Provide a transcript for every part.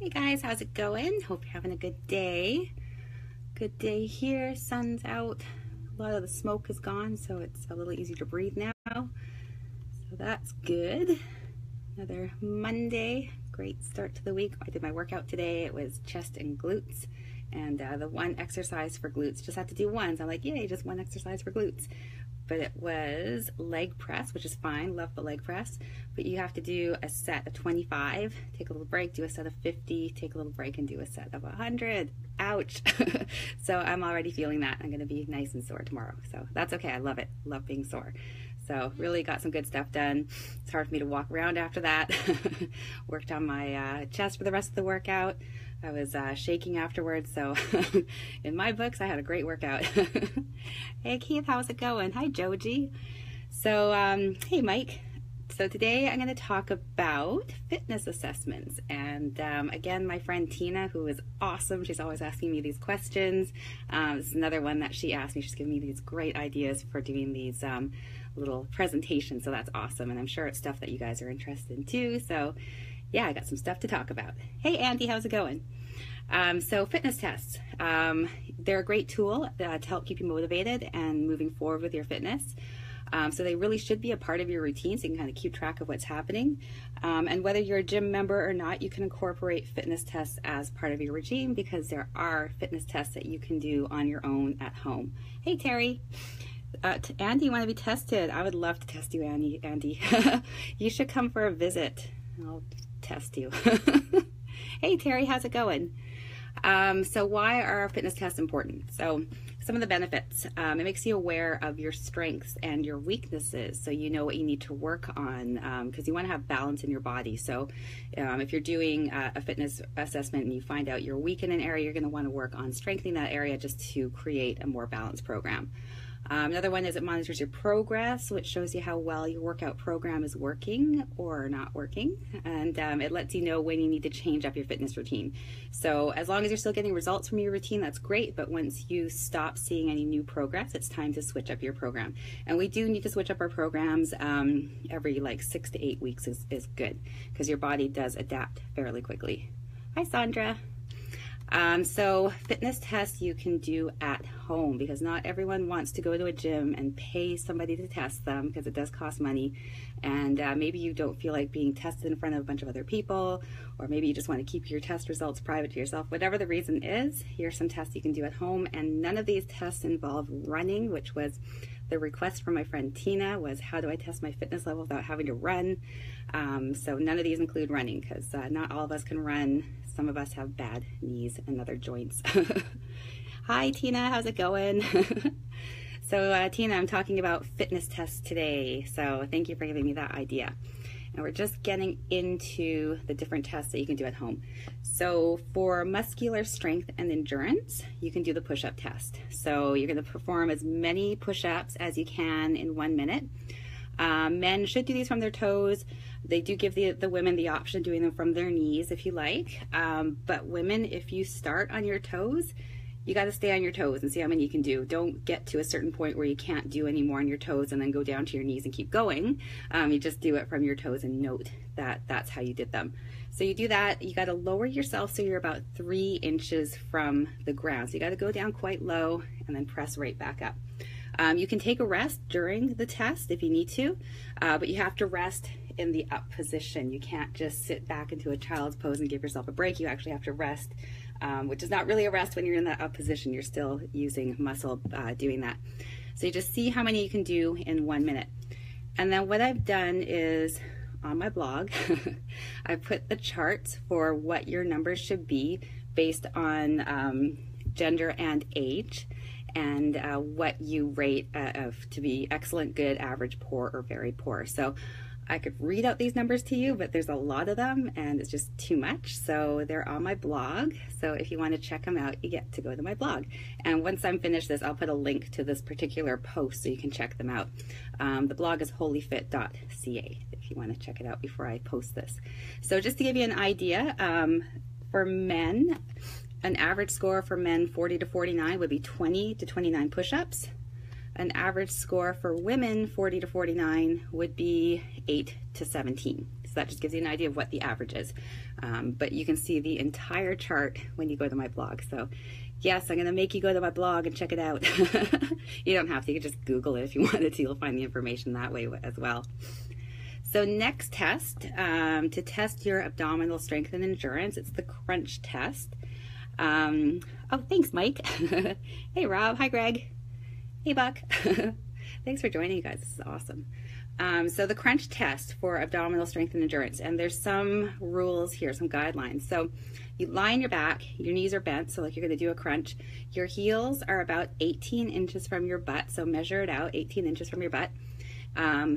Hey guys, how's it going? Hope you're having a good day. Good day here, sun's out. A lot of the smoke is gone, so it's a little easier to breathe now. So that's good. Another Monday, great start to the week. I did my workout today. It was chest and glutes. And the one exercise for glutes, just had to do one. So I'm like, yay, just one exercise for glutes. But it was leg press, which is fine, love the leg press, but you have to do a set of 25, take a little break, do a set of 50, take a little break and do a set of 100. Ouch. So I'm already feeling that. I'm going to be nice and sore tomorrow. So that's okay. I love it. Love being sore. So really got some good stuff done. It's hard for me to walk around after that. Worked on my chest for the rest of the workout. I was shaking afterwards, so in my books, I had a great workout. Hey Keith, how's it going? Hi Joji. So, hey Mike. So today I'm going to talk about fitness assessments. And again, my friend Tina, who is awesome, she's always asking me these questions. This is another one that she asked me. She's giving me these great ideas for doing these little presentations, so that's awesome. And I'm sure it's stuff that you guys are interested in too. So yeah, I got some stuff to talk about. Hey Andy, how's it going? So fitness tests, they're a great tool to help keep you motivated and moving forward with your fitness. So they really should be a part of your routine so you can kind of keep track of what's happening. And whether you're a gym member or not, you can incorporate fitness tests as part of your regime because there are fitness tests that you can do on your own at home. Hey Terry. Andy, you want to be tested? I would love to test you, Andy. You should come for a visit. I'll test you. Hey Terry, how's it going? So why are fitness tests important? So some of the benefits, it makes you aware of your strengths and your weaknesses so you know what you need to work on because you want to have balance in your body. So if you're doing a fitness assessment and you find out you're weak in an area, you're going to want to work on strengthening that area just to create a more balanced program. Another one is it monitors your progress, which shows you how well your workout program is working or not working, and it lets you know when you need to change up your fitness routine. So as long as you're still getting results from your routine, that's great, but once you stop seeing any new progress, it's time to switch up your program. And we do need to switch up our programs every like 6 to 8 weeks is good, because your body does adapt fairly quickly. Hi Sandra. So fitness tests you can do at home because not everyone wants to go to a gym and pay somebody to test them because it does cost money, and maybe you don't feel like being tested in front of a bunch of other people, or maybe you just want to keep your test results private to yourself. Whatever the reason is, here's some tests you can do at home, and none of these tests involve running, which was the request from my friend Tina, was how do I test my fitness level without having to run. So none of these include running because not all of us can run. Some of us have bad knees and other joints. Hi Tina, how's it going? So Tina, I'm talking about fitness tests today. So thank you for giving me that idea. And we're just getting into the different tests that you can do at home. So for muscular strength and endurance, you can do the push-up test. So you're going to perform as many push-ups as you can in 1 minute. Men should do these from their toes. They do give the women the option of doing them from their knees if you like. But women, if you start on your toes, you got to stay on your toes and see how many you can do. Don't get to a certain point where you can't do any more on your toes and then go down to your knees and keep going. You just do it from your toes and note that that's how you did them. So you do that, you got to lower yourself so you're about 3 inches from the ground. So you got to go down quite low and then press right back up. You can take a rest during the test if you need to, but you have to rest in the up position. You can't just sit back into a child's pose and give yourself a break. You actually have to rest, which is not really a rest when you're in that up position. You're still using muscle doing that. So you just see how many you can do in 1 minute. And then what I've done is on my blog, I put the charts for what your numbers should be based on gender and age, and what you rate to be excellent, good, average, poor, or very poor. So I could read out these numbers to you, but there's a lot of them and it's just too much. So they're on my blog. So if you want to check them out, you get to go to my blog. And once I'm finished this, I'll put a link to this particular post so you can check them out. The blog is holyfit.ca if you want to check it out before I post this. So just to give you an idea, for men, an average score for men 40 to 49 would be 20 to 29 push-ups. An average score for women 40 to 49 would be 8 to 17. So that just gives you an idea of what the average is. But you can see the entire chart when you go to my blog. So yes, I'm going to make you go to my blog and check it out. You don't have to. You can just Google it if you wanted to. You'll find the information that way as well. So next test, to test your abdominal strength and endurance, it's the crunch test. Oh, thanks, Mike. Hey, Rob. Hi, Greg. Hey, Buck. Thanks for joining, you guys. This is awesome. So the crunch test for abdominal strength and endurance, and there's some rules here, some guidelines. So you lie on your back, your knees are bent, so like you're going to do a crunch. Your heels are about 18 inches from your butt, so measure it out, 18 inches from your butt.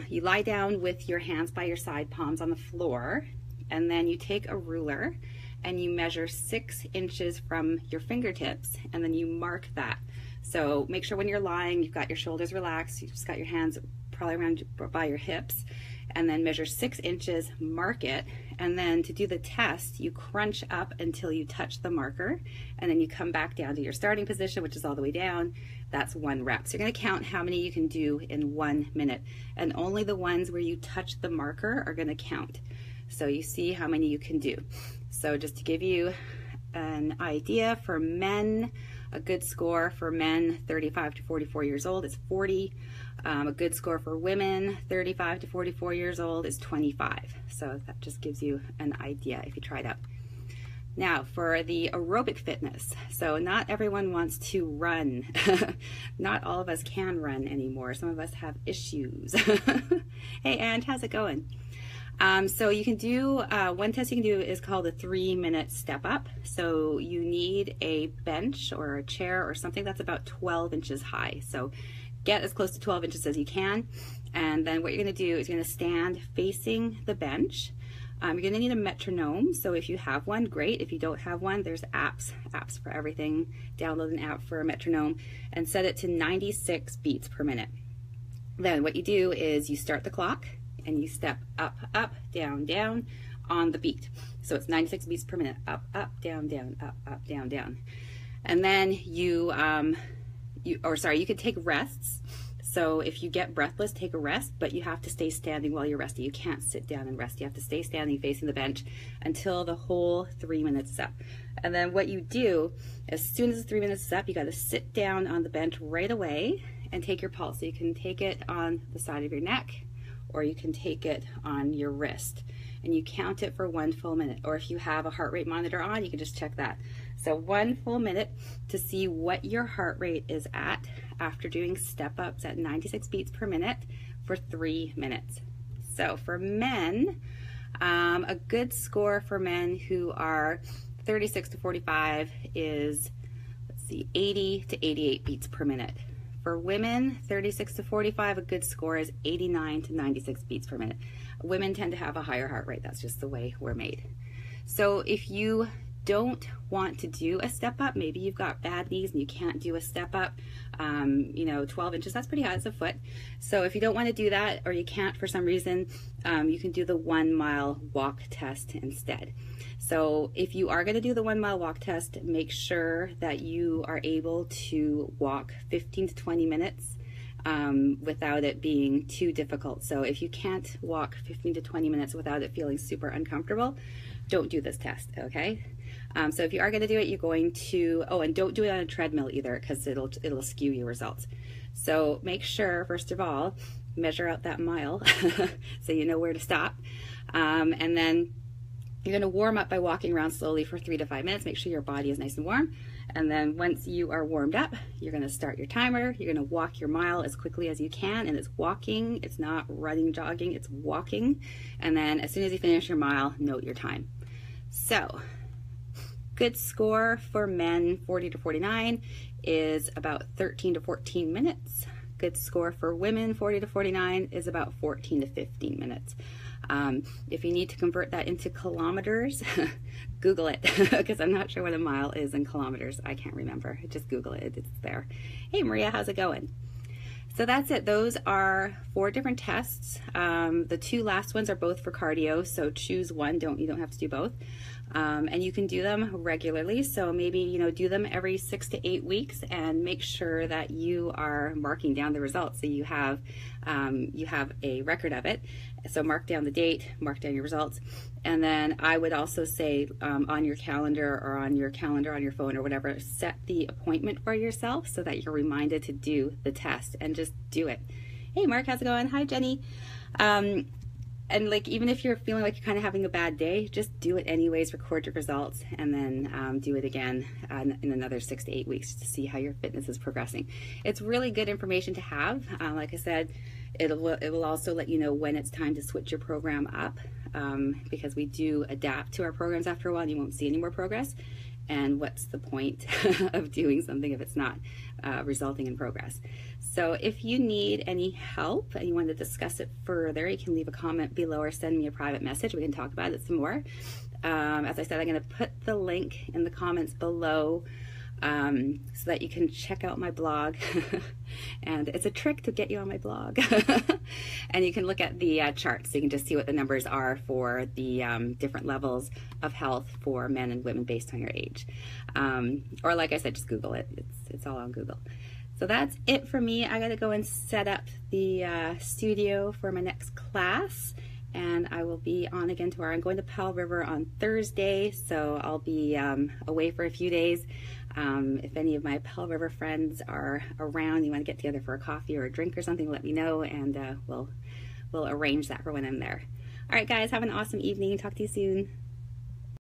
You lie down with your hands by your side, palms on the floor, and then you take a ruler and you measure 6 inches from your fingertips, and then you mark that. So make sure when you're lying, you've got your shoulders relaxed, you've just got your hands probably around by your hips, and then measure 6 inches, mark it, and then to do the test, you crunch up until you touch the marker, and then you come back down to your starting position, which is all the way down. That's 1 rep. So you're going to count how many you can do in 1 minute, and only the ones where you touch the marker are going to count. So you see how many you can do. So just to give you an idea, for men, a good score for men 35 to 44 years old is 40. A good score for women 35 to 44 years old is 25. So that just gives you an idea if you try it out. Now for the aerobic fitness. So not everyone wants to run. Not all of us can run anymore. Some of us have issues. Hey, Ange, how's it going? So you can do, one test you can do is called a 3-minute step up. So you need a bench or a chair or something that's about 12 inches high. So get as close to 12 inches as you can. And then what you're going to do is you're going to stand facing the bench. You're going to need a metronome. So if you have one, great. If you don't have one, there's apps for everything. Download an app for a metronome and set it to 96 beats per minute. Then what you do is you start the clock and you step up, up, down, down on the beat. So it's 96 beats per minute, up, up, down, down, up, up, down, down. And then you could take rests. So if you get breathless, take a rest, but you have to stay standing while you're resting. You can't sit down and rest. You have to stay standing facing the bench until the whole 3 minutes is up. And then what you do, as soon as the 3 minutes is up, you got to sit down on the bench right away and take your pulse. So you can take it on the side of your neck, or you can take it on your wrist, and you count it for 1 full minute. Or if you have a heart rate monitor on, you can just check that. So 1 full minute to see what your heart rate is at after doing step ups at 96 beats per minute for 3 minutes. So for men, a good score for men who are 36 to 45 is, let's see, 80 to 88 beats per minute. For women, 36 to 45, a good score is 89 to 96 beats per minute. Women tend to have a higher heart rate. That's just the way we're made. So if you don't want to do a step up, maybe you've got bad knees and you can't do a step up, 12 inches, that's pretty high, it's a foot. So if you don't want to do that, or you can't for some reason, you can do the 1 mile walk test instead. So if you are going to do the 1 mile walk test, make sure that you are able to walk 15 to 20 minutes without it being too difficult. So if you can't walk 15 to 20 minutes without it feeling super uncomfortable, don't do this test, okay? So if you are going to do it, you're going to, and don't do it on a treadmill either, because it'll skew your results. So make sure, first of all, measure out that mile so you know where to stop. And then you're going to warm up by walking around slowly for 3 to 5 minutes. Make sure your body is nice and warm. And then once you are warmed up, you're going to start your timer. You're going to walk your mile as quickly as you can. And it's walking. It's not running, jogging. It's walking. And then as soon as you finish your mile, note your time. So good score for men 40 to 49 is about 13 to 14 minutes. Good score for women 40 to 49 is about 14 to 15 minutes. If you need to convert that into kilometers, Google it, because I'm not sure what a mile is in kilometers. I can't remember. Just Google it. It's there. Hey, Maria, how's it going? So that's it. Those are 4 different tests. The 2 last ones are both for cardio, so choose one. You don't have to do both. And you can do them regularly. So maybe, you know, do them every 6 to 8 weeks and make sure that you are marking down the results. So you have a record of it. So mark down the date, mark down your results. And then I would also say on your calendar or on your phone or whatever, set the appointment for yourself so that you're reminded to do the test and just do it. Hey Mark, how's it going? Hi Jenny. And like, even if you're feeling like you're kind of having a bad day, just do it anyways, record your results, and then do it again in another 6 to 8 weeks to see how your fitness is progressing. It's really good information to have. Like I said, it will also let you know when it's time to switch your program up, because we do adapt to our programs after a while and you won't see any more progress. And what's the point of doing something if it's not resulting in progress? So if you need any help and you want to discuss it further, you can leave a comment below or send me a private message. We can talk about it some more. As I said, I'm going to put the link in the comments below so that you can check out my blog. And it's a trick to get you on my blog. And you can look at the charts, so you can just see what the numbers are for the different levels of health for men and women based on your age. Or like I said, just Google it. It's all on Google. So that's it for me. I gotta go and set up the studio for my next class, and I will be on again tomorrow. I'm going to Powell River on Thursday, so I'll be away for a few days. If any of my Powell River friends are around, you want to get together for a coffee or a drink or something, let me know, and we'll arrange that for when I'm there. All right, guys, have an awesome evening. Talk to you soon.